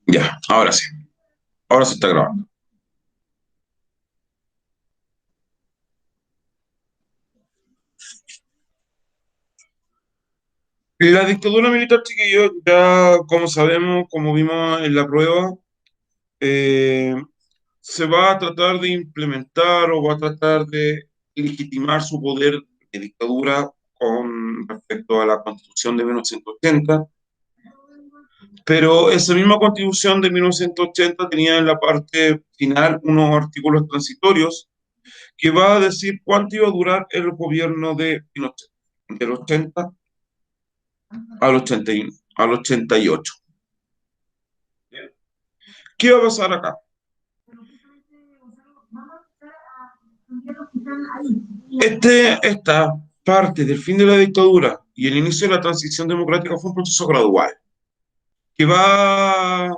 Ya, ahora sí. Ahora se está grabando. La dictadura militar, chiquillos, ya como sabemos, como vimos en la prueba, eh, se va a tratar de implementar o va a tratar de legitimar su poder de dictadura con respecto a la Constitución de 1980, pero esa misma Constitución de 1980 tenía en la parte final unos artículos transitorios que va a decir cuánto iba a durar el gobierno de Pinochet, del 80 al 88. ¿Qué va a pasar acá? Esta parte del fin de la dictadura y el inicio de la transición democrática fue un proceso gradual que va,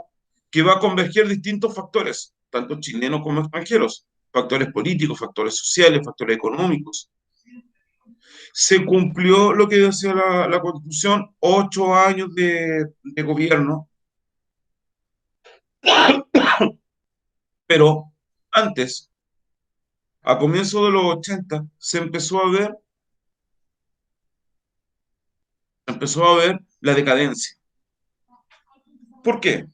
que va a converger distintos factores, tanto chilenos como extranjeros, factores políticos, factores sociales, factores económicos. Se cumplió lo que decía la Constitución, 8 años de gobierno, pero antes, a comienzos de los 80, empezó a ver la decadencia. ¿Por qué?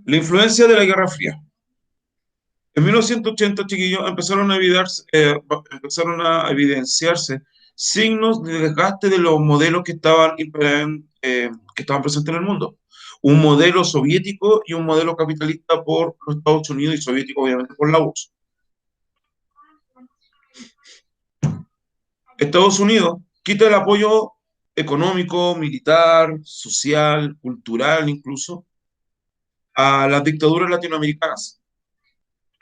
La influencia de la Guerra Fría. En 1980, chiquillos, empezaron a evidenciarse signos de desgaste de los modelos que estaban presentes en el mundo. Un modelo soviético y un modelo capitalista por los Estados Unidos y soviético, obviamente, por la URSS. Estados Unidos quita el apoyo económico, militar, social, cultural incluso, a las dictaduras latinoamericanas.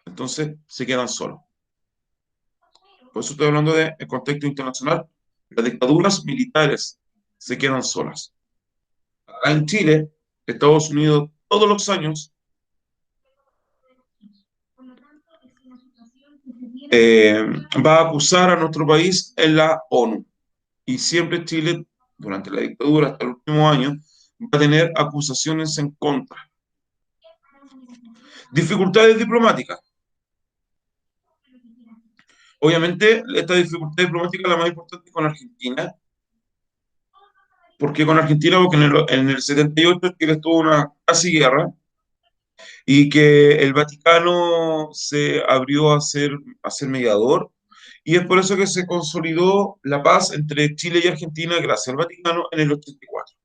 Entonces se quedan solos. Por eso estoy hablando de el contexto internacional. Las dictaduras militares se quedan solas. Acá en Chile, Estados Unidos todos los años eh, va a acusar a nuestro país en la ONU. Y siempre Chile, durante la dictadura hasta el último año, va a tener acusaciones en contra. Dificultades diplomáticas. Obviamente, esta dificultad diplomática es la más importante con Argentina. ¿Por qué con Argentina? Porque en el 78 Chile estuvo una casi guerra y que el Vaticano se abrió a ser mediador, y es por eso que se consolidó la paz entre Chile y Argentina gracias al Vaticano en el 84.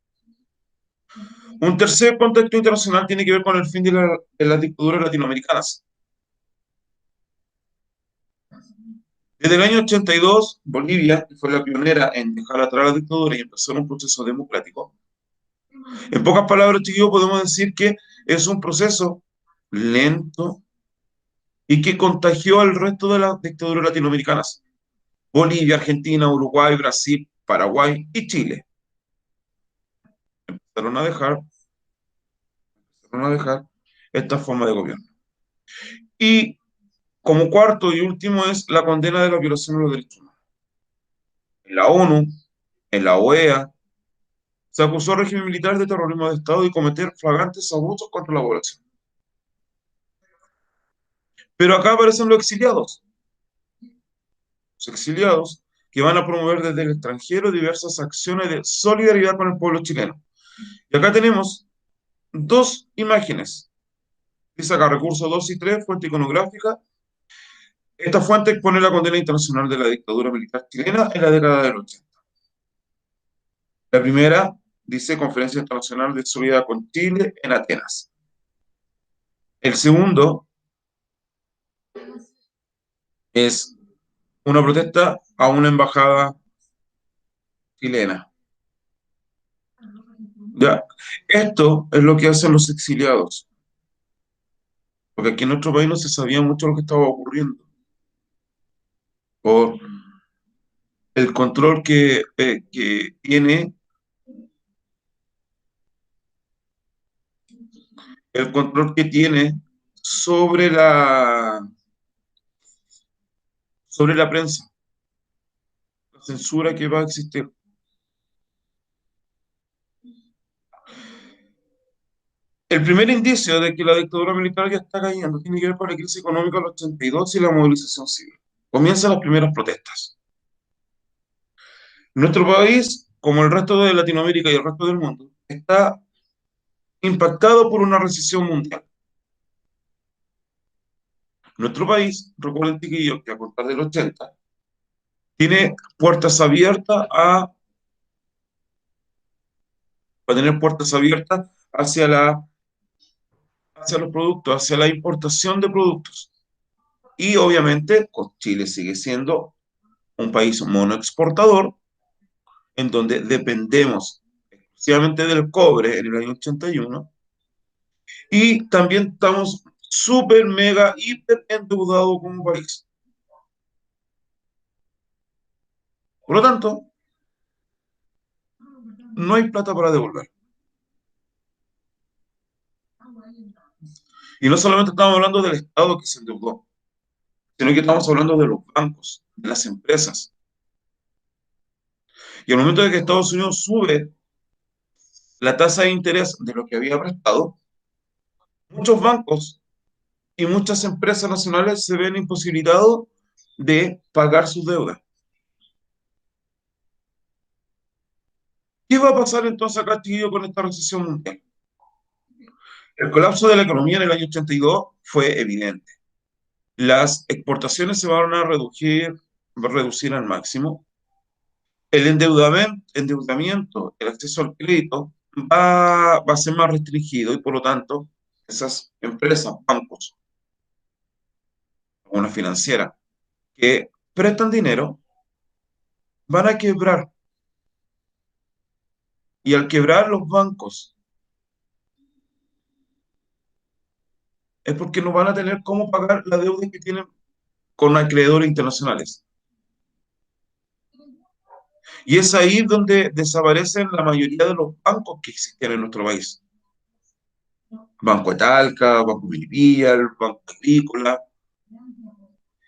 Un tercer contexto internacional tiene que ver con el fin de las dictaduras latinoamericanas. Desde el año 82, Bolivia, que fue la pionera en dejar atrás la dictadura y empezar un proceso democrático, en pocas palabras, chiquillos, podemos decir que es un proceso lento y que contagió al resto de las dictaduras latinoamericanas. Bolivia, Argentina, Uruguay, Brasil, Paraguay y Chile empezaron a dejar, empezaron a dejar esta forma de gobierno. Y como cuarto y último es la condena de la violación de los derechos humanos. En la ONU, en la OEA, se acusó al régimen militar de terrorismo de Estado y cometer flagrantes abusos contra la población. Pero acá aparecen los exiliados que van a promover desde el extranjero diversas acciones de solidaridad con el pueblo chileno. Y acá tenemos dos imágenes. Dice acá, recursos 2 y 3, fuente iconográfica. Esta fuente expone la condena internacional de la dictadura militar chilena en la década del 80. La primera dice Conferencia Internacional de Solidaridad con Chile en Atenas. El segundo es una protesta a una embajada chilena. ¿Ya? Esto es lo que hacen los exiliados, porque aquí en nuestro país no se sabía mucho lo que estaba ocurriendo, por el control que tiene sobre la prensa, la censura que va a existir. El primer indicio de que la dictadura militar ya está cayendo tiene que ver con la crisis económica del 82 y la movilización civil. Comienzan las primeras protestas. Nuestro país, como el resto de Latinoamérica y el resto del mundo, está impactado por una recesión mundial. Nuestro país, recuerden chiquillos, que a contar del 80, tiene puertas abiertas va a tener puertas abiertas hacia los productos, hacia la importación de productos. Y obviamente, pues, Chile sigue siendo un país monoexportador, en donde dependemos exclusivamente del cobre en el año 81, y también estamos súper, mega, hiper endeudados como país. Por lo tanto, no hay plata para devolver. Y no solamente estamos hablando del Estado que se endeudó, sino que estamos hablando de los bancos, de las empresas. Y al momento de que Estados Unidos sube la tasa de interés de lo que había prestado, muchos bancos y muchas empresas nacionales se ven imposibilitados de pagar sus deudas. ¿Qué va a pasar entonces acá, chiquillo, con esta recesión mundial? El colapso de la economía en el año 82 fue evidente. Las exportaciones se van a reducir al máximo. El endeudamiento, el acceso al crédito va a ser más restringido y por lo tanto esas empresas, bancos, una financiera que prestan dinero van a quebrar, y al quebrar los bancos es porque no van a tener cómo pagar la deuda que tienen con acreedores internacionales. Y es ahí donde desaparecen la mayoría de los bancos que existían en nuestro país. Banco de Talca, Banco Milipilla, el Banco Agrícola.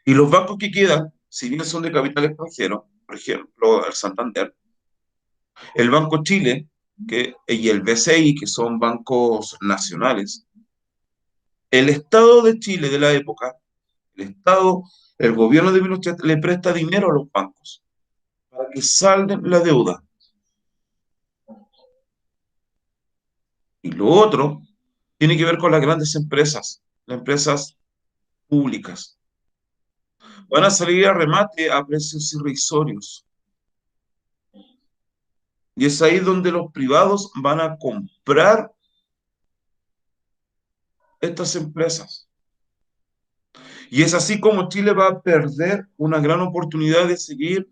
Y los bancos que quedan, si bien son de capital extranjero, por ejemplo, el Santander, el Banco Chile y el BCI, que son bancos nacionales, el Estado de Chile de la época, el Estado, el gobierno de Pinochet le presta dinero a los bancos para que salden la deuda. Y lo otro tiene que ver con las grandes empresas, las empresas públicas. Van a salir a remate a precios irrisorios. Y es ahí donde los privados van a comprar estas empresas. Y es así como Chile va a perder una gran oportunidad de seguir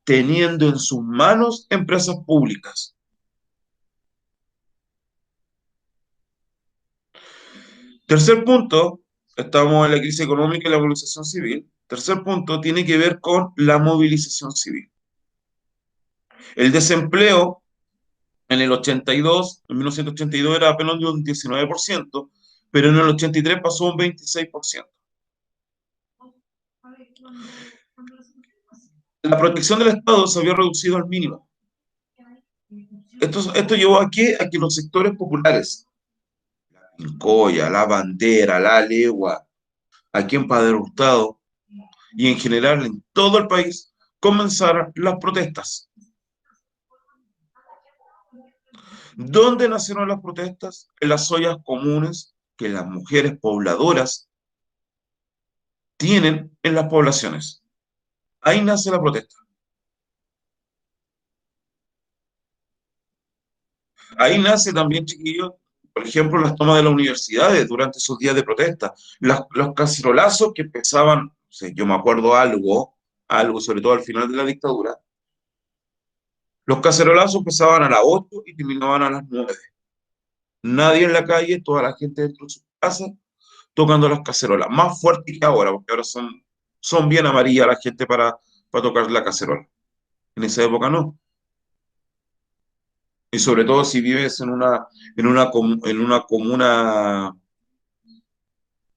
teniendo en sus manos empresas públicas. Tercer punto, estamos en la crisis económica y la movilización civil. Tercer punto tiene que ver con la movilización civil. El desempleo en el 82, en 1982 era apenas de un 19%, pero en el 83 pasó a un 26%. La protección del Estado se había reducido al mínimo. Esto llevó a que los sectores populares, Incoya, La Bandera, La Legua, aquí en Padre Hurtado y en general en todo el país, comenzaron las protestas. ¿Dónde nacieron las protestas? En las ollas comunes que las mujeres pobladoras tienen en las poblaciones. Ahí nace la protesta. Ahí nace también, chiquillos, por ejemplo, las tomas de las universidades durante esos días de protesta. Los cacerolazos que empezaban, no sé, yo me acuerdo algo, sobre todo al final de la dictadura. Los cacerolazos empezaban a las 8 y terminaban a las 9. Nadie en la calle, toda la gente dentro de su casa tocando las cacerolas. Más fuerte que ahora, porque ahora son bien amarillas la gente para tocar la cacerola. En esa época no. Y sobre todo si vives en una comuna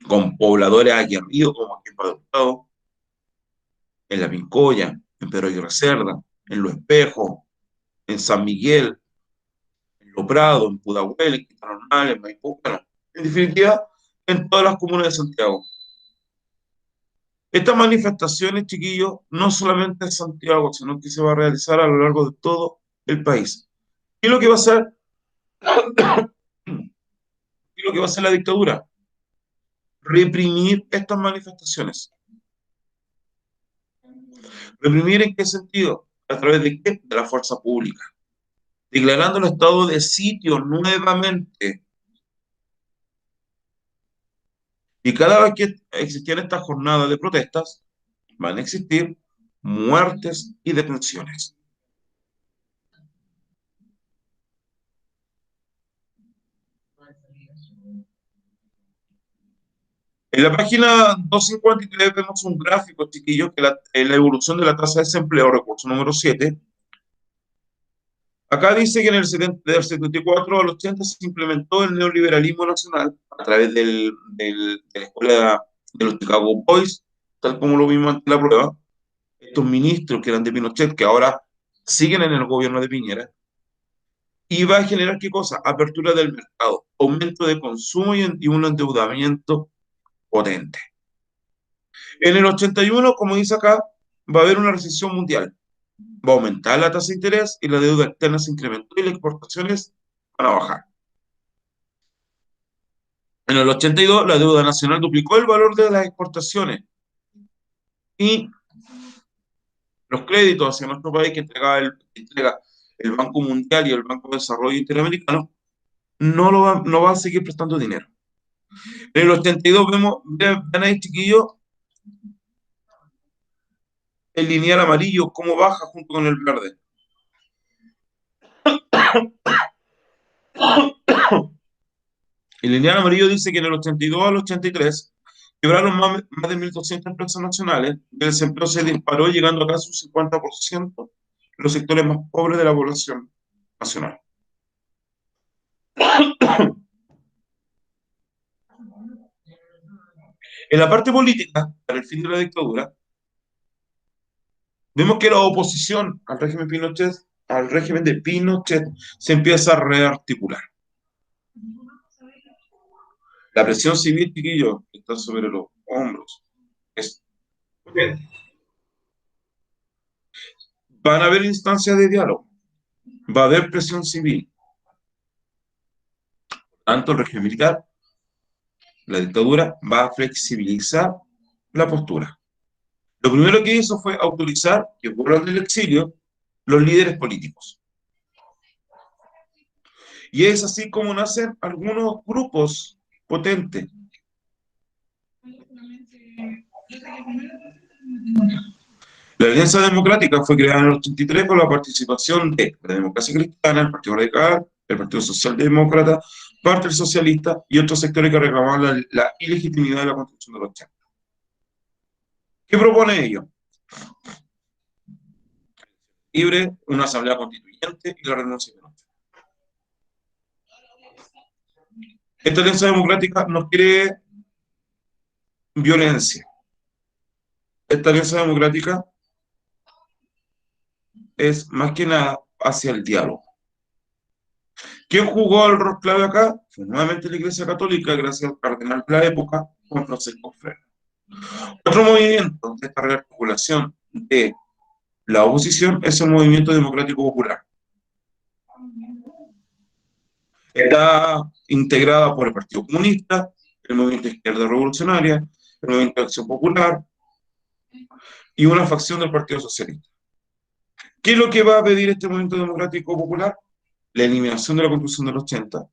con pobladores aguerridos, como aquí en Padre Hurtado, en La Pincoya, en Pedro Aguirre Cerda, en Los Espejos, en San Miguel, en Lo Prado, en Pudahuel, en Quintana Normal, en Maipú. Bueno, en definitiva, en todas las comunas de Santiago. Estas manifestaciones, chiquillos, no solamente en Santiago, sino que se va a realizar a lo largo de todo el país. ¿Qué es lo que va a hacer? ¿Qué es lo que va a hacer la dictadura? Reprimir estas manifestaciones. ¿Reprimir en qué sentido? ¿A través de qué? De la fuerza pública. Declarando el estado de sitio nuevamente. Y cada vez que existían estas jornadas de protestas, van a existir muertes y detenciones. En la página 253 vemos un gráfico, chiquillos, que la evolución de la tasa de desempleo, recurso número 7. Acá dice que en del 74 al 80 se implementó el neoliberalismo nacional a través de la escuela de los Chicago Boys, tal como lo vimos ante la prueba. Estos ministros que eran de Pinochet, que ahora siguen en el gobierno de Piñera, y va a generar qué cosa? Apertura del mercado, aumento de consumo y un endeudamiento potente. En el 81, como dice acá, va a haber una recesión mundial. Va a aumentar la tasa de interés y la deuda externa se incrementó y las exportaciones van a bajar. En el 82, la deuda nacional duplicó el valor de las exportaciones y los créditos hacia nuestro país que entrega el Banco Mundial y el Banco de Desarrollo Interamericano no va a seguir prestando dinero. En el 82 ven ahí, chiquillos, el lineal amarillo, cómo baja junto con el verde. El lineal amarillo dice que en el 82 al 83 quebraron más de 1.200 empresas nacionales, el desempleo se disparó llegando a casi un 50% en los sectores más pobres de la población nacional. En la parte política, para el fin de la dictadura, vemos que la oposición al régimen de Pinochet, se empieza a rearticular. La presión civil, chiquillos, que está sobre los hombros. Es, van a haber instancias de diálogo, va a haber presión civil. Tanto el régimen militar, la dictadura, va a flexibilizar la postura. Lo primero que hizo fue autorizar que vuelvan del exilio los líderes políticos. Y es así como nacen algunos grupos potentes. La Alianza Democrática fue creada en el 83 con la participación de la Democracia Cristiana, el Partido Radical, el Partido Socialdemócrata, Parte del Socialista y otros sectores que reclamaban la ilegitimidad de la Constitución de los 80. ¿Qué propone ello? Libre, una asamblea constituyente y la renuncia de Pinochet. Esta Alianza Democrática no quiere violencia. Esta Alianza Democrática es más que nada hacia el diálogo. ¿Quién jugó el rol clave acá? Fue nuevamente la Iglesia Católica, gracias al cardenal de la época, Juan Francisco Frey. Otro movimiento de esta rearticulación de la oposición es el Movimiento Democrático Popular. Está integrada por el Partido Comunista, el Movimiento de Izquierda Revolucionaria, el Movimiento de Acción Popular y una facción del Partido Socialista. ¿Qué es lo que va a pedir este Movimiento Democrático Popular? La eliminación de la Constitución del 80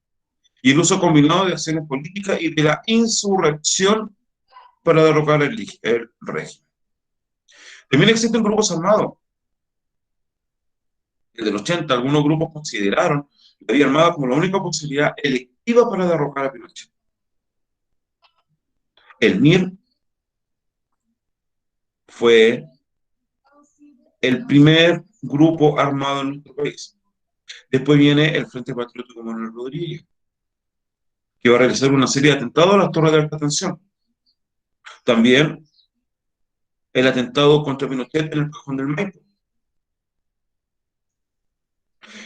y el uso combinado de acciones políticas y de la insurrección para derrocar el régimen. También existen grupos armados. Desde el 80, algunos grupos consideraron la vía armada como la única posibilidad electiva para derrocar a Pinochet. El MIR fue el primer grupo armado en nuestro país. Después viene el Frente Patriótico Manuel Rodríguez, que va a realizar una serie de atentados a las torres de alta tensión. También el atentado contra Pinochet en el Cajón del Maipo.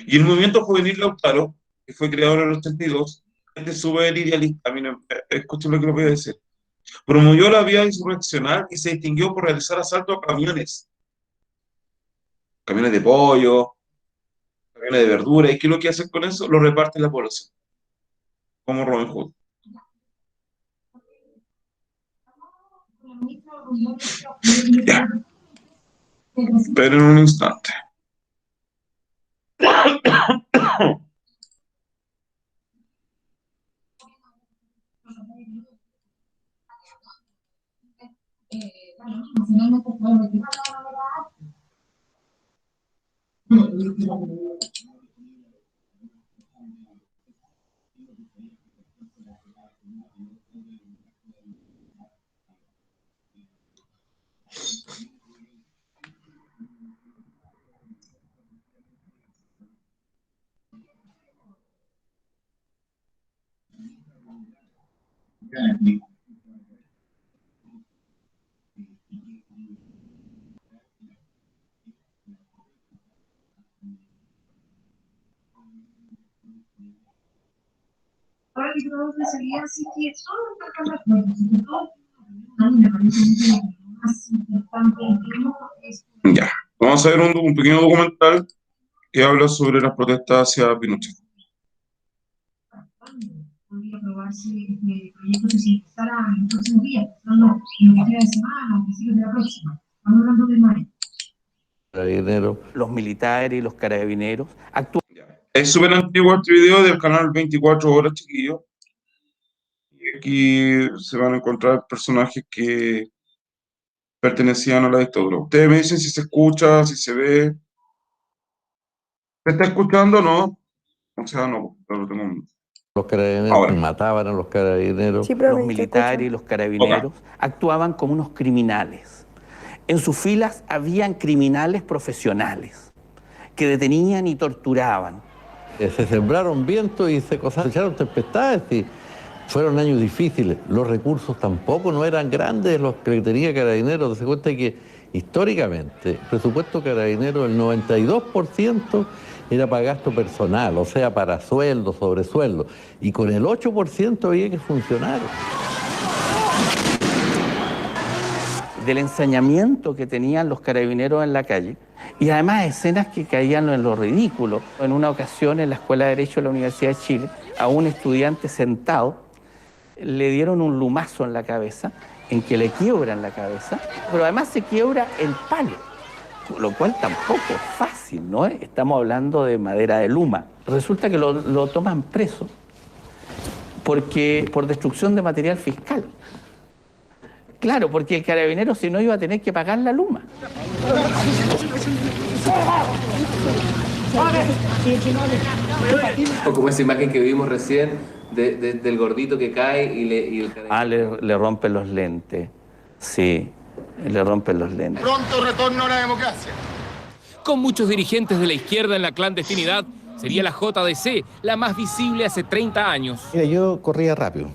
Y el movimiento juvenil Lautaro, que fue creado en el 82, es súper idealista, miren, escuchen lo que les voy a decir. Promovió la vía insurreccional y se distinguió por realizar asaltos a camiones, camiones de pollo, camiones de verdura. ¿Y qué es lo que hacen con eso? Lo reparten la población, como Robin Hood. Ya, pero en un instante. Ya, vamos a ver un pequeño documental que habla sobre las protestas hacia Pinochet. Podría aprobarse este proyecto que se empezara en los próximos días, no, en los días de semana, a principios de la próxima. Estamos hablando de mayo. Carabineros, los militares y los carabineros actúan. Es súper antiguo este video del canal 24 horas, chiquillos. Y aquí se van a encontrar personajes que pertenecían a la dictadura. Ustedes me dicen si se escucha, si se ve. ¿Se está escuchando o no? O sea, no, no lo tengo. Los carabineros ahora mataban a los carabineros. Sí, Los militares y los carabineros actuaban como unos criminales. En sus filas habían criminales profesionales que detenían y torturaban. Se sembraron vientos y se cosecharon tempestades y fueron años difíciles. Los recursos tampoco no eran grandes los que tenía Carabineros. Se cuenta que históricamente el presupuesto Carabineros, el 92% era para gasto personal, o sea, para sueldos, sobresueldos. Y con el 8% había que funcionar. Del ensañamiento que tenían los carabineros en la calle y además escenas que caían en lo ridículo. En una ocasión en la Escuela de Derecho de la Universidad de Chile, a un estudiante sentado le dieron un lumazo en la cabeza, en que le quiebran la cabeza, pero además se quiebra el palo, lo cual tampoco es fácil, ¿no? Estamos hablando de madera de luma. Resulta que lo toman preso por destrucción de material fiscal. Claro, porque el carabinero si no iba a tener que pagar la luma. O como esa imagen que vimos recién del gordito que cae y el carabinero... le rompen los lentes. Sí, le rompen los lentes. Pronto retorno a la democracia. Con muchos dirigentes de la izquierda en la clandestinidad, sería la JDC la más visible hace 30 años. Mira, yo corría rápido.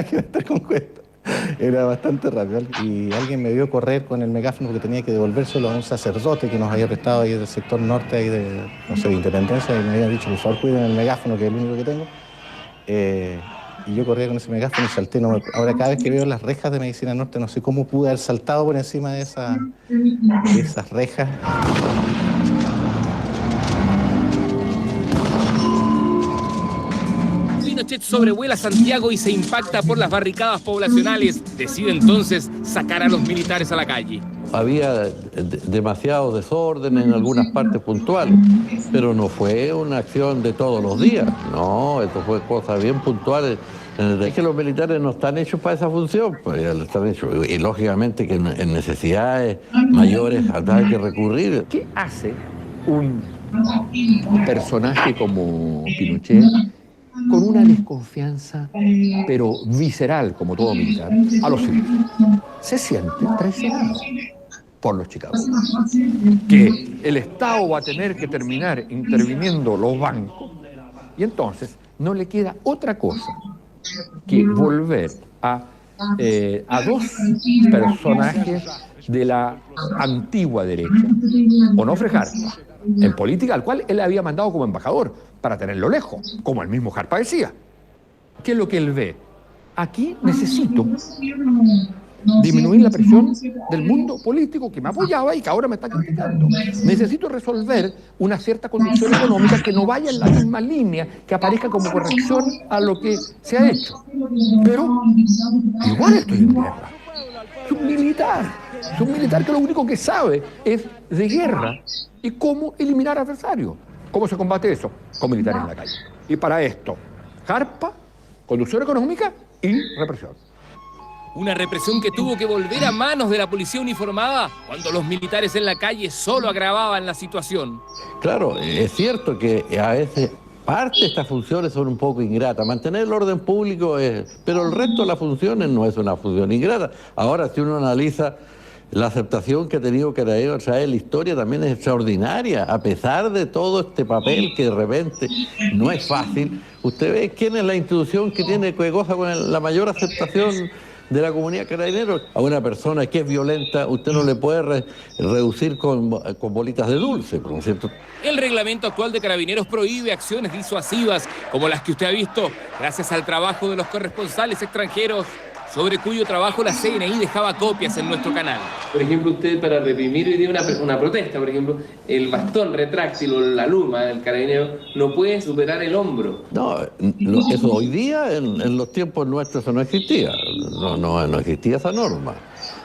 Quiero estar con cuenta. Era bastante rápido y alguien me vio correr con el megáfono porque tenía que devolvérselo a un sacerdote que nos había prestado ahí del sector norte ahí de, no sé, de Independencia, y me había dicho, por favor, cuiden el megáfono, que es el único que tengo. Y yo corría con ese megáfono y salté. Ahora cada vez que veo las rejas de Medicina Norte, no sé cómo pude haber saltado por encima de esas rejas. Pinochet sobrevuela Santiago y se impacta por las barricadas poblacionales. Decide entonces sacar a los militares a la calle. Había demasiado desorden en algunas partes puntuales, pero no fue una acción de todos los días. No, esto fue cosas bien puntuales. Es que los militares no están hechos para esa función, pues ya lo están hechos. Y lógicamente que en necesidades mayores hay que recurrir. ¿Qué hace un personaje como Pinochet con una desconfianza, pero visceral, como todo militar, a los civiles? Se siente traicionado por los chicanos. Que el Estado va a tener que terminar interviniendo los bancos y entonces no le queda otra cosa que volver a dos personajes de la antigua derecha. Onofre Jarpa, en política, al cual él había mandado como embajador para tenerlo lejos, como el mismo Jarpa decía. ¿Qué es lo que él ve? Aquí necesito disminuir la presión del mundo político que me apoyaba y que ahora me está criticando. Necesito resolver una cierta condición económica que no vaya en la misma línea, que aparezca como corrección a lo que se ha hecho. Pero igual estoy en guerra. Es un militar que lo único que sabe es de guerra y cómo eliminar adversarios. ¿Cómo se combate eso? Con militares en la calle. Y para esto, carpa, conducción económica y represión. Una represión que tuvo que volver a manos de la policía uniformada cuando los militares en la calle solo agravaban la situación. Claro, es cierto que a veces parte de estas funciones son un poco ingratas. Mantener el orden público pero el resto de las funciones no es una función ingrata. Ahora, si uno analiza la aceptación que ha tenido Carabineros a través de la historia, también es extraordinaria. A pesar de todo este papel que de repente no es fácil, usted ve quién es la institución que goza con la mayor aceptación de la comunidad Carabineros. A una persona que es violenta usted no le puede reducir con bolitas de dulce, ¿no es cierto? El reglamento actual de Carabineros prohíbe acciones disuasivas como las que usted ha visto gracias al trabajo de los corresponsales extranjeros, sobre cuyo trabajo la CNI dejaba copias en nuestro canal. Por ejemplo, usted para reprimir hoy día una protesta, por ejemplo, el bastón retráctil o la luma del carabinero no puede superar el hombro. No, eso hoy día, en los tiempos nuestros, eso no existía. No existía esa norma.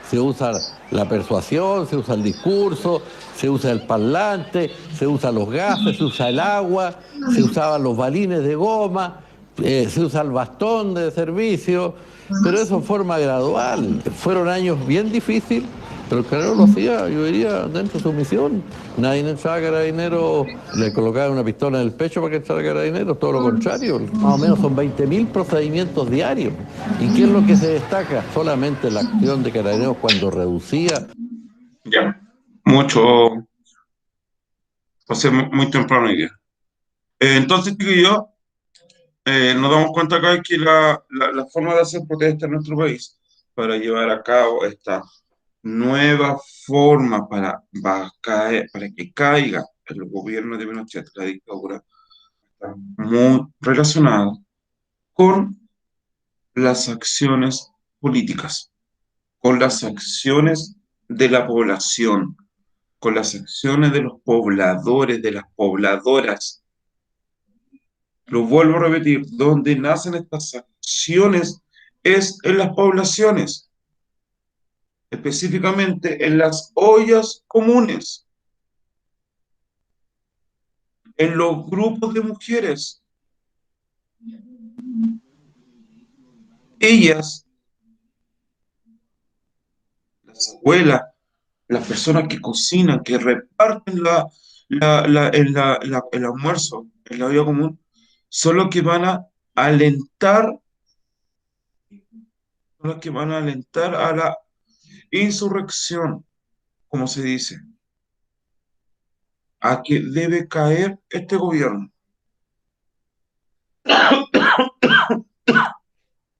Se usa la persuasión, se usa el discurso, se usa el parlante, se usan los gases, se usa el agua, se usaban los balines de goma, se usa el bastón de servicio, pero eso en forma gradual. Fueron años bien difíciles, pero el carabinero lo hacía, yo diría, dentro de su misión. Nadie entraba a Carabineros, le colocaban una pistola en el pecho para que entrara a Carabineros, todo lo contrario. Más o menos son 20.000 procedimientos diarios. ¿Y qué es lo que se destaca? Solamente la acción de Carabineros cuando reducía. Ya, mucho, o sea, muy temprano hoy día. Entonces, chiquillos, nos damos cuenta acá que la forma de hacer protesta en nuestro país para llevar a cabo esta nueva forma para que caiga el gobierno de Pinochet, la dictadura, está muy relacionada con las acciones políticas, con las acciones de la población, con las acciones de los pobladores, de las pobladoras. Lo vuelvo a repetir, donde nacen estas acciones es en las poblaciones, específicamente en las ollas comunes, en los grupos de mujeres. Ellas, las abuelas, las personas que cocinan, que reparten el almuerzo en la olla común, son los que van a alentar, a la insurrección, como se dice, a que debe caer este gobierno.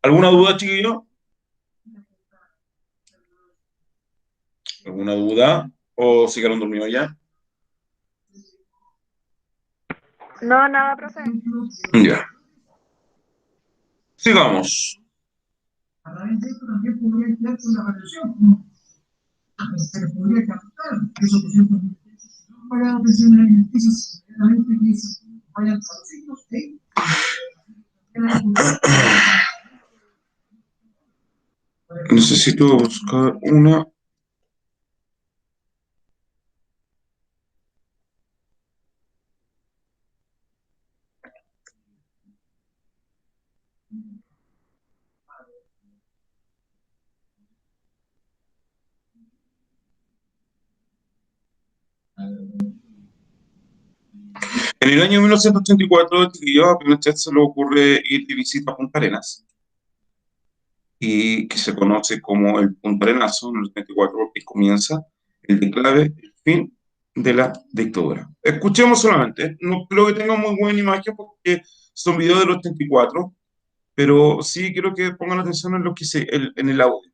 ¿Alguna duda, chiquillo? ¿Alguna duda? ¿O se quedaron dormidos ya? No, nada, profe. Ya. Sigamos. A través de esto también podría crearse una relación. Se podría captar esos 200.000 pesos. Si no pagan pensiones alimenticias, realmente que vayan a los hijos, Necesito buscar una. En el año 1984, a Pinochet se le ocurre ir de visita a Punta Arenas, y que se conoce como el Punta Arenazo en el 84, porque comienza el declive, el fin de la dictadura. Escuchemos solamente, no creo que tenga muy buena imagen porque son videos del 84, pero sí quiero que pongan atención en lo que en el audio.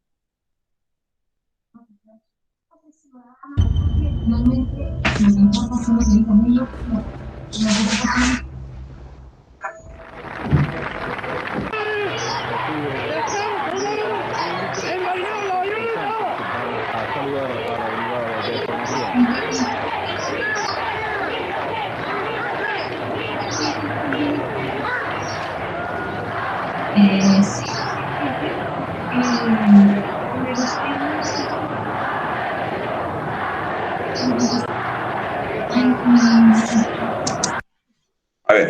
A ver,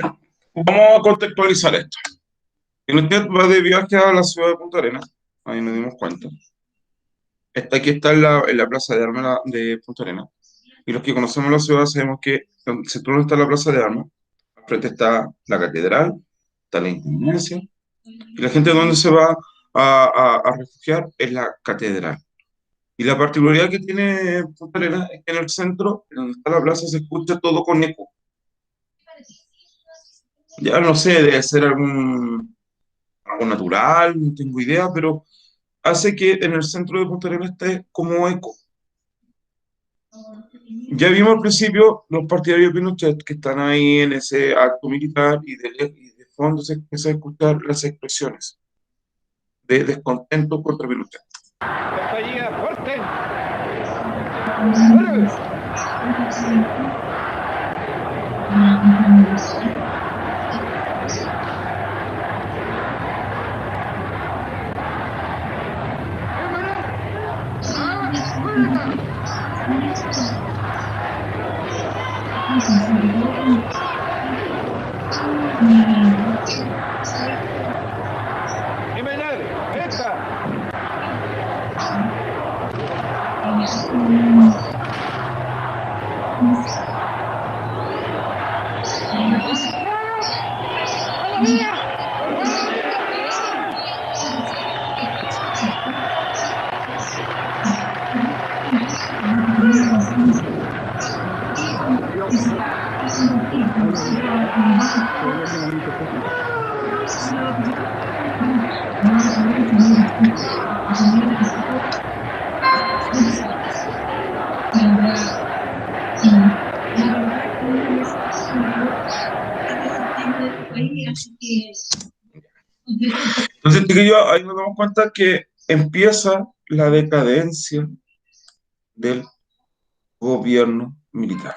vamos a contextualizar esto. Pinochet va de viaje a la ciudad de Punta Arenas, ahí nos dimos cuenta. Aquí está en la plaza de armas de Punta Arenas. Y los que conocemos la ciudad sabemos que en el centro está la plaza de armas, al frente está la catedral, está la intendencia, y la gente donde se va a refugiar es la catedral. Y la particularidad que tiene Punta Arenas es que en el centro, donde está la plaza, se escucha todo con eco. Ya no sé, debe ser algo natural, no tengo idea, pero hace que en el centro de Punta Arenas esté como eco. Ya vimos al principio los partidarios de Pinochet que están ahí en ese acto militar y de fondo se empieza a escuchar las expresiones de descontento contra Pinochet. Entonces, chiquillos, ahí nos damos cuenta que empieza la decadencia del gobierno militar.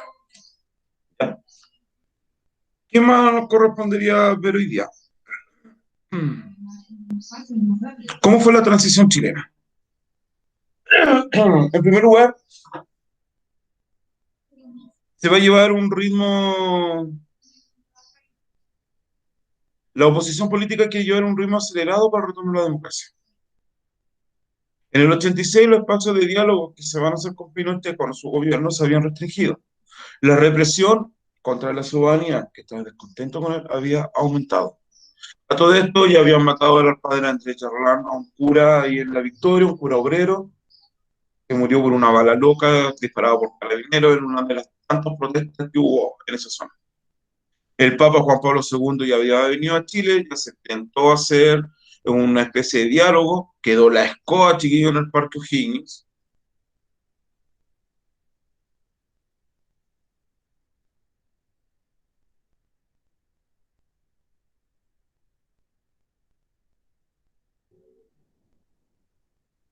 ¿Ya? ¿Qué más nos correspondería ver hoy día? ¿Cómo fue la transición chilena? En primer lugar, se va a llevar un ritmo. La oposición política quiere llevar un ritmo acelerado para retomar la democracia. En el 86 los espacios de diálogo que se van a hacer con Pinochet con su gobierno se habían restringido. La represión contra la ciudadanía, que estaba descontento con él, había aumentado. A todo esto ya habían matado a la padre entre Charlán a un cura ahí en La Victoria, un cura obrero, que murió por una bala loca disparada por carabineros en una de las tantas protestas que hubo en esa zona. El Papa Juan Pablo II ya había venido a Chile, ya se intentó hacer una especie de diálogo, quedó la escoba, chiquillo, en el Parque O'Higgins.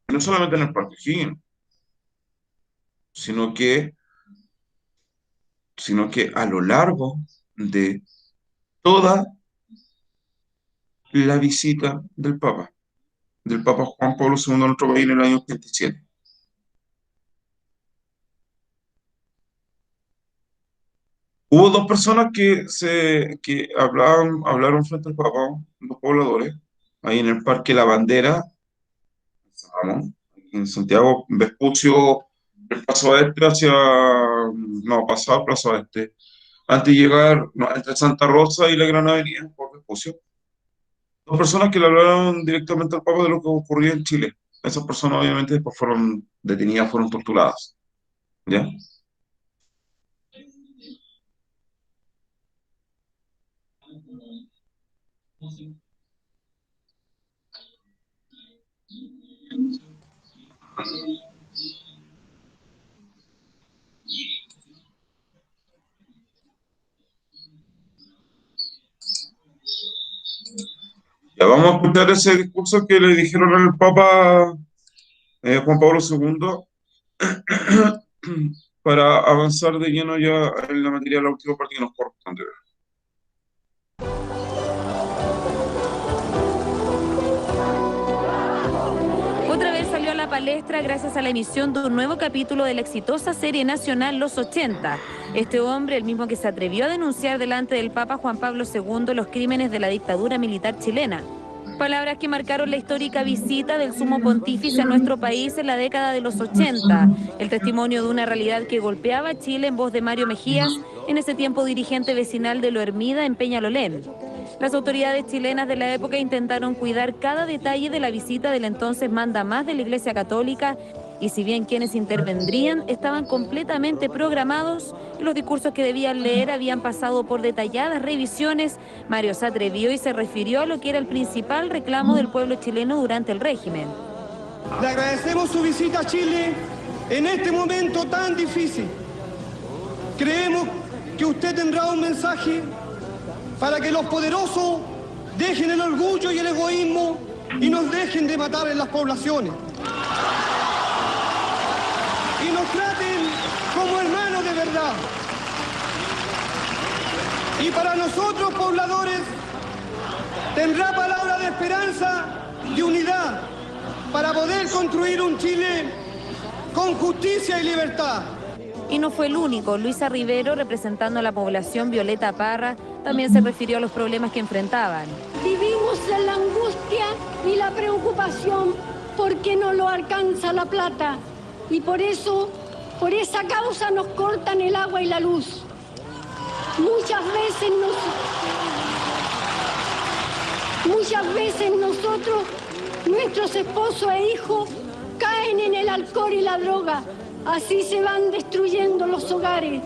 No solamente en el Parque O'Higgins, sino que a lo largo de toda la visita del Papa Juan Pablo II a nuestro país en el año 87. Hubo dos personas que hablaron frente al Papa, dos pobladores, ahí en el Parque La Bandera, en Santiago, Vespucio, el Paso Oeste pasado Plaza Oeste, antes de llegar, no, entre Santa Rosa y la Gran Avenida, por Vespucio. Dos personas que le hablaron directamente al Papa de lo que ocurría en Chile. Esas personas obviamente después fueron detenidas, fueron torturadas. ¿Ya? Ya vamos a escuchar ese discurso que le dijeron al Papa Juan Pablo II para avanzar de lleno ya en la materia de la última parte que nos corresponde ver. Otra vez salió a la la palestra gracias a la emisión de un nuevo capítulo de la exitosa serie nacional Los 80. Este hombre, el mismo que se atrevió a denunciar delante del Papa Juan Pablo II los crímenes de la dictadura militar chilena. Palabras que marcaron la histórica visita del sumo pontífice a nuestro país en la década de los 80. El testimonio de una realidad que golpeaba a Chile en voz de Mario Mejías, en ese tiempo dirigente vecinal de Lo Hermida en Peñalolén. Las autoridades chilenas de la época intentaron cuidar cada detalle de la visita del entonces mandamás de la Iglesia Católica, y si bien quienes intervendrían estaban completamente programados, los discursos que debían leer habían pasado por detalladas revisiones, Mario se atrevió y se refirió a lo que era el principal reclamo del pueblo chileno durante el régimen. Le agradecemos su visita a Chile en este momento tan difícil. Creemos que usted tendrá un mensaje para que los poderosos dejen el orgullo y el egoísmo y nos dejen de matar en las poblaciones. Y nos traten como hermanos de verdad. Y para nosotros, pobladores, tendrá palabra de esperanza, de unidad, para poder construir un Chile con justicia y libertad. Y no fue el único. Luisa Rivero, representando a la población Violeta Parra, también se refirió a los problemas que enfrentaban. Vivimos en la angustia y la preocupación porque no lo alcanza la plata. Y por eso, por esa causa nos cortan el agua y la luz. Muchas veces nosotros, nuestros esposos e hijos, caen en el alcohol y la droga. Así se van destruyendo los hogares.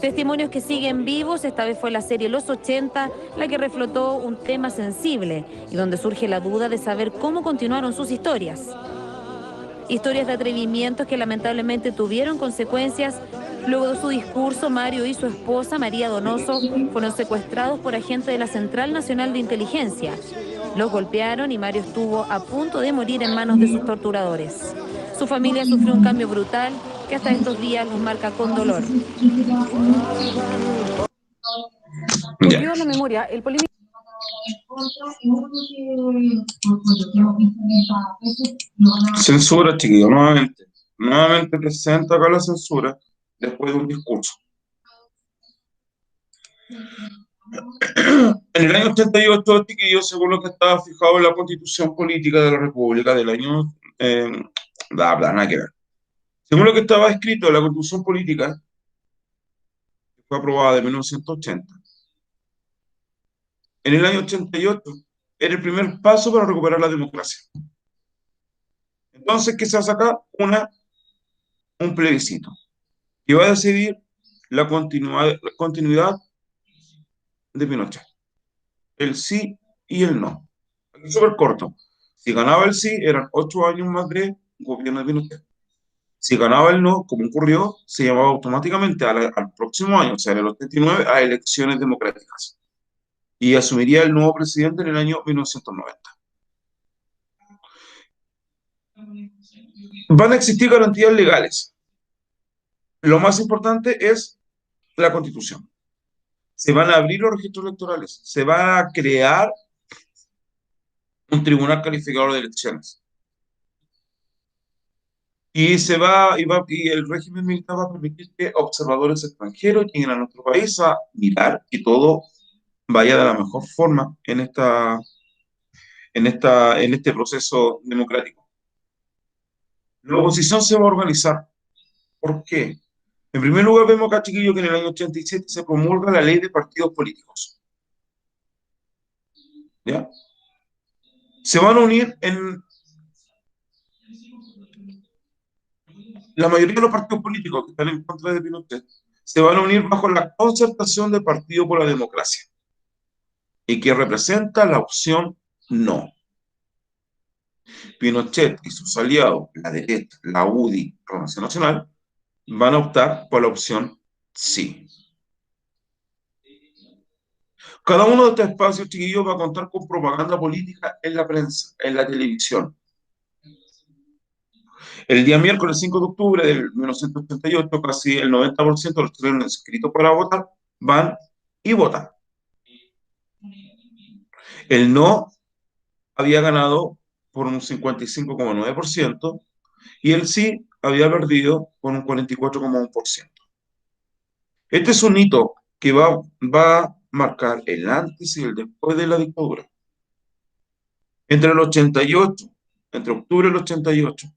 Testimonios que siguen vivos. Esta vez fue la serie Los 80 la que reflotó un tema sensible y donde surge la duda de saber cómo continuaron sus historias. Historias de atrevimientos que lamentablemente tuvieron consecuencias. Luego de su discurso, Mario y su esposa, María Donoso, fueron secuestrados por agentes de la Central Nacional de Inteligencia. Los golpearon y Mario estuvo a punto de morir en manos de sus torturadores. Su familia sufrió un cambio brutal que hasta estos días los marca con dolor. Ya. A la memoria, el polémico... Censura, chiquillo, nuevamente. Nuevamente presenta acá la censura después de un discurso. En el año 88, chiquillo, según lo que estaba fijado en la Constitución Política de la República del año... nada que ver. Según lo que estaba escrito en la Constitución Política, que fue aprobada en 1980, en el año 88 era el primer paso para recuperar la democracia. Entonces, ¿qué se hace acá? Un plebiscito que va a decidir la continuidad de Pinochet. El sí y el no. Es súper corto. Si ganaba el sí, eran 8 años más de gobierno de Pinochet. Si ganaba el no, como ocurrió, se llamaba automáticamente al próximo año, o sea, en el 89, a elecciones democráticas. Y asumiría el nuevo presidente en el año 1990. Van a existir garantías legales. Lo más importante es la Constitución. Se van a abrir los registros electorales. Se va a crear un tribunal calificador de elecciones. Y el régimen militar va a permitir que observadores extranjeros lleguen a nuestro país a mirar que todo vaya de la mejor forma en este proceso democrático. La oposición se va a organizar. ¿Por qué? En primer lugar, vemos acá, chiquillo, que en el año 87 se promulga la ley de partidos políticos. ¿Ya? Se van a unir la mayoría de los partidos políticos que están en contra de Pinochet, se van a unir bajo la concertación del Partido por la Democracia, y que representa la opción no. Pinochet y sus aliados, la derecha, la UDI, Renovación Nacional, van a optar por la opción sí. Cada uno de estos espacios, chiquillos, va a contar con propaganda política en la prensa, en la televisión. El día miércoles 5 de octubre de 1988, casi el 90% de los chilenos inscritos para votar van y votan. El no había ganado por un 55,9%, y el sí había perdido con un 44,1%. Este es un hito que va a marcar el antes y el después de la dictadura. Entre el 88, entre octubre del 88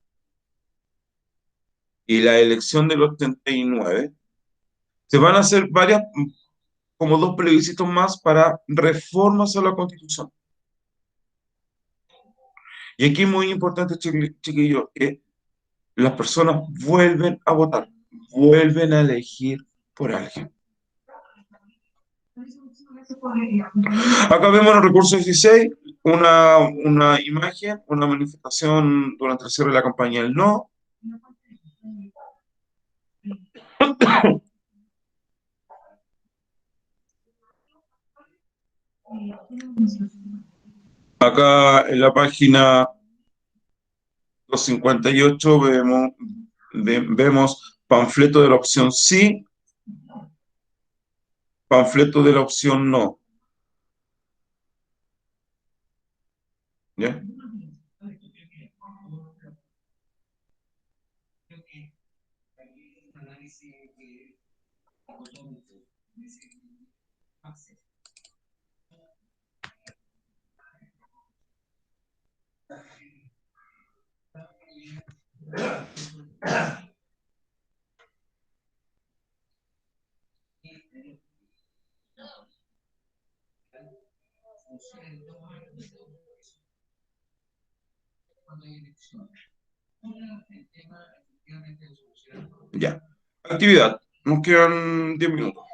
y la elección del 89, se van a hacer varias, como dos plebiscitos más para reformas a la Constitución. Y aquí es muy importante, chiquillos, que las personas vuelven a votar, vuelven a elegir por alguien. Acá vemos en el recurso 16 una imagen, una manifestación durante el cierre de la campaña del no. Acá en la página 258 vemos panfleto de la opción sí, panfleto de la opción no. ¿Ya? Ya. Actividad. Nos quedan 10 minutos.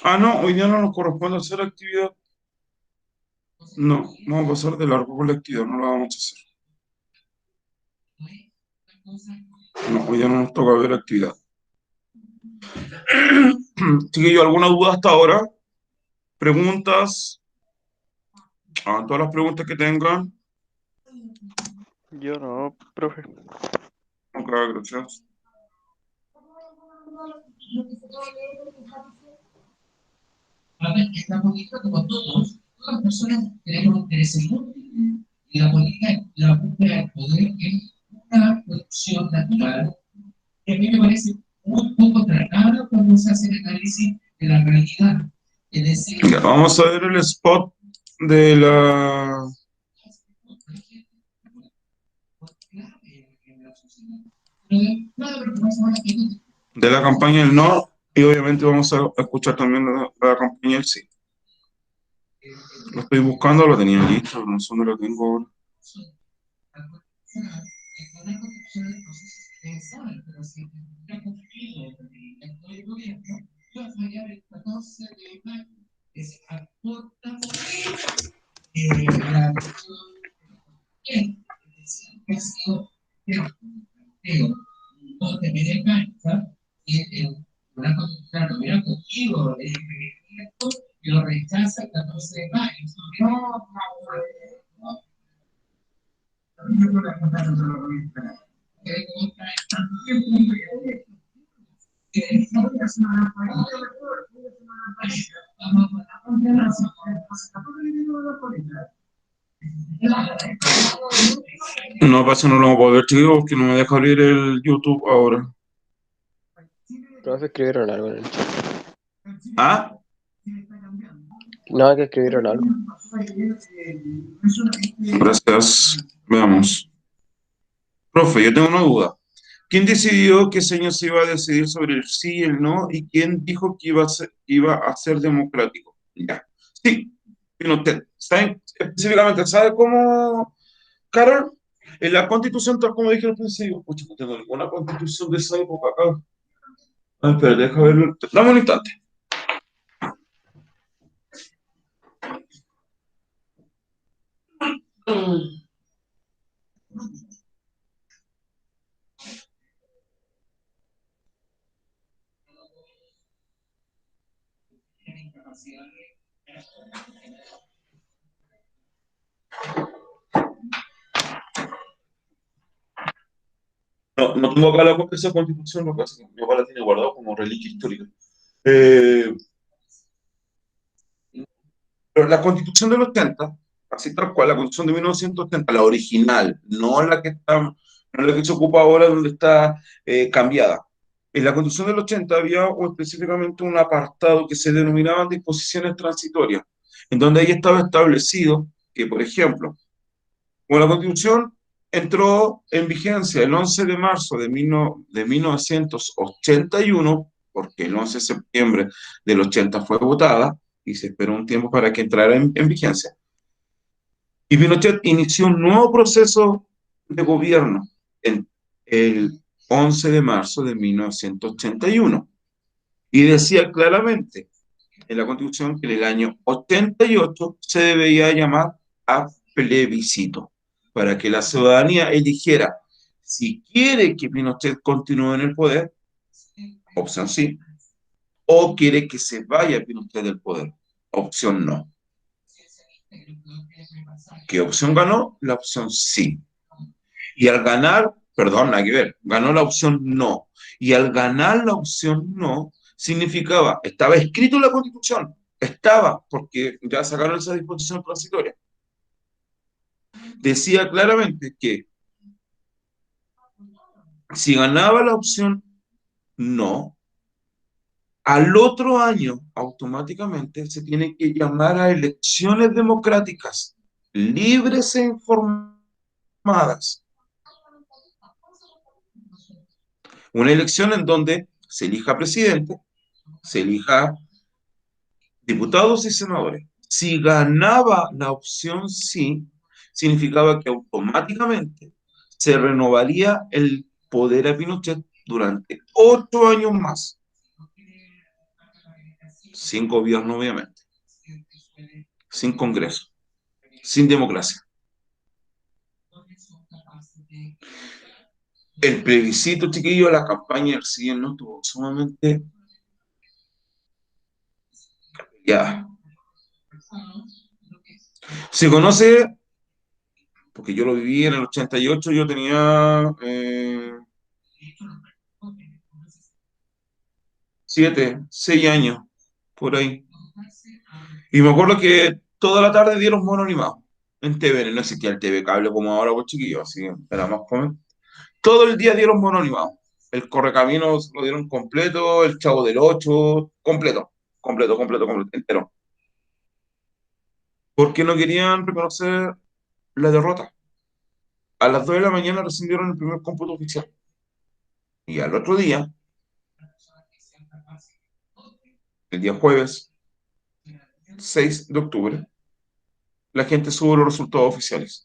Ah, no, hoy día no nos corresponde hacer actividad. No, vamos a pasar de largo con la actividad, no la vamos a hacer. No, hoy día no nos toca ver actividad. Chiquillo, ¿alguna duda hasta ahora? ¿Preguntas? Todas las preguntas que tengan. Yo no, profe. Ok, gracias. Esta política, como todas las personas tenemos intereses múltiples. Y la política, la búsqueda del poder es una producción natural que a mí me parece muy poco tratada cuando se hace el análisis de la realidad. Es decir, Ya, vamos a ver el spot de la campaña del no, y obviamente vamos a escuchar también la campaña del sí. Lo estoy buscando, lo tenía listo, no sé dónde lo tengo ahora. no te merezca, y el Tribunal Constitucional lo hubiera cogido el requerimiento y lo rechaza el 14 de mayo. No, No, pasa, no lo vamos a poder, chicos, porque no me deja abrir el YouTube ahora. Profe, escribieron algo en el chat. ¿Ah? No, que escribieron algo. Gracias. Veamos. Profe, yo tengo una duda. ¿Quién decidió qué año se iba a decidir sobre el sí y el no? ¿Y quién dijo que iba a ser democrático? Ya. Sí, Pinochet. ¿Saben específicamente? ¿Sabe cómo, Carol? En la Constitución, tal como dije al principio, pucha, no tengo ninguna Constitución de esa época acá. Ah, espera, deja verlo. Dame un instante. No, no tengo acá esa constitución, lo que pasa es que mi papá la tiene guardado como reliquia histórica. Eh, pero la constitución del 80, así tal cual, la constitución de 1980, la original, no la que se ocupa ahora donde está cambiada. En la constitución del 80 había específicamente un apartado que se denominaban disposiciones transitorias, en donde ahí estaba establecido que, por ejemplo, como la constitución entró en vigencia el 11 de marzo de 1981, porque el 11 de septiembre del 80 fue votada y se esperó un tiempo para que entrara en vigencia. Y Pinochet inició un nuevo proceso de gobierno en el 11 de marzo de 1981. Y decía claramente en la Constitución que en el año 88 se debía llamar a plebiscito, para que la ciudadanía eligiera si quiere que Pinochet continúe en el poder, opción sí, o quiere que se vaya Pinochet del poder, opción no. ¿Qué opción ganó? La opción sí. Y al ganar, perdón, nada que ver, ganó la opción no. Y al ganar la opción no, significaba, estaba escrito en la Constitución, estaba, porque ya sacaron esa disposición transitoria. Decía claramente que si ganaba la opción no, al otro año automáticamente se tiene que llamar a elecciones democráticas, libres e informadas. Una elección en donde se elija presidente, se elija diputados y senadores. Si ganaba la opción sí, significaba que automáticamente se renovaría el poder a Pinochet durante 8 años más. Sin gobierno, obviamente. Sin Congreso. Sin democracia. El plebiscito, chiquillo, la campaña del sí no estuvo sumamente peleada. Se conoce, porque yo lo viví en el 88, yo tenía 7, 6 años, por ahí. Y me acuerdo que toda la tarde dieron mono animado en TVN, no existía el TV cable como ahora, pues chiquillos, así que era más joven. Todo el día dieron mono animado. El Correcaminos lo dieron completo, el Chavo del 8, completo, entero. Porque no querían reconocer la derrota. A las 2 de la mañana recibieron el primer cómputo oficial. Y al otro día, el día jueves 6 de octubre, la gente subió los resultados oficiales.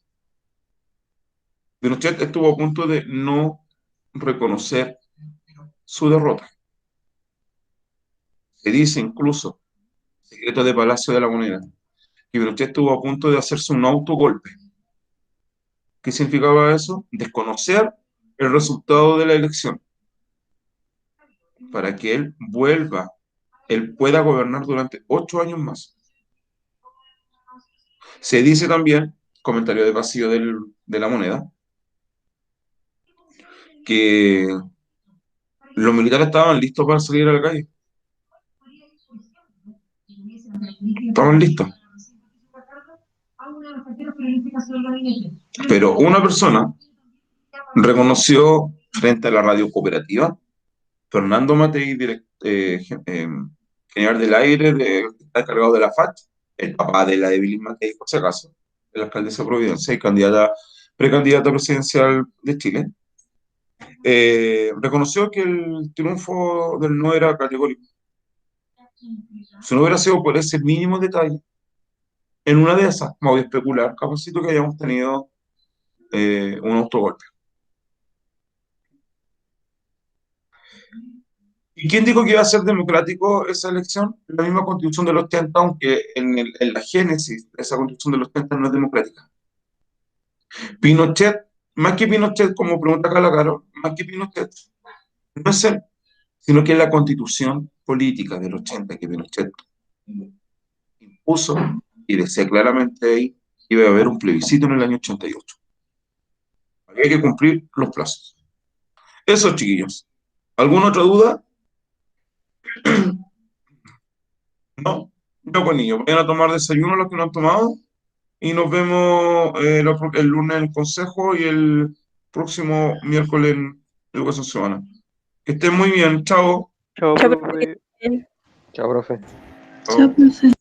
Pinochet estuvo a punto de no reconocer su derrota. Se dice incluso, secreto de Palacio de la Moneda, que Pinochet estuvo a punto de hacerse un autogolpe. ¿Qué significaba eso? Desconocer el resultado de la elección para que él pueda gobernar durante 8 años más. Se dice también, comentario de pasillo de la Moneda, que los militares estaban listos para salir a la calle. Estaban listos. Pero una persona reconoció frente a la radio cooperativa, Fernando Matei, general del aire, está encargado de la FACH, el papá de la Evelyn Matei, por si acaso, el alcalde de Providencia y precandidata presidencial de Chile, reconoció que el triunfo del no era categórico. Si no hubiera sido por ese mínimo detalle, en una de esas, me voy a especular, capacito que hayamos tenido un autogolpe. ¿Y quién dijo que iba a ser democrático esa elección? La misma Constitución del 80, aunque en la génesis de esa Constitución del 80 no es democrática. Pinochet, más que Pinochet, como pregunta Calacaro, más que Pinochet, no es él, sino que es la Constitución política del 80 que Pinochet impuso y decía claramente ahí que iba a haber un plebiscito en el año 88. Había que cumplir los plazos. Eso, chiquillos. ¿Alguna otra duda? ¿No? Ya pues, niños, vayan a tomar desayuno los que no han tomado y nos vemos el lunes en el consejo y el próximo miércoles en Educación Ciudadana. Que estén muy bien. Chao. Chao, Chao, profe. profe. Chao, profe. Chao. Chao, profe.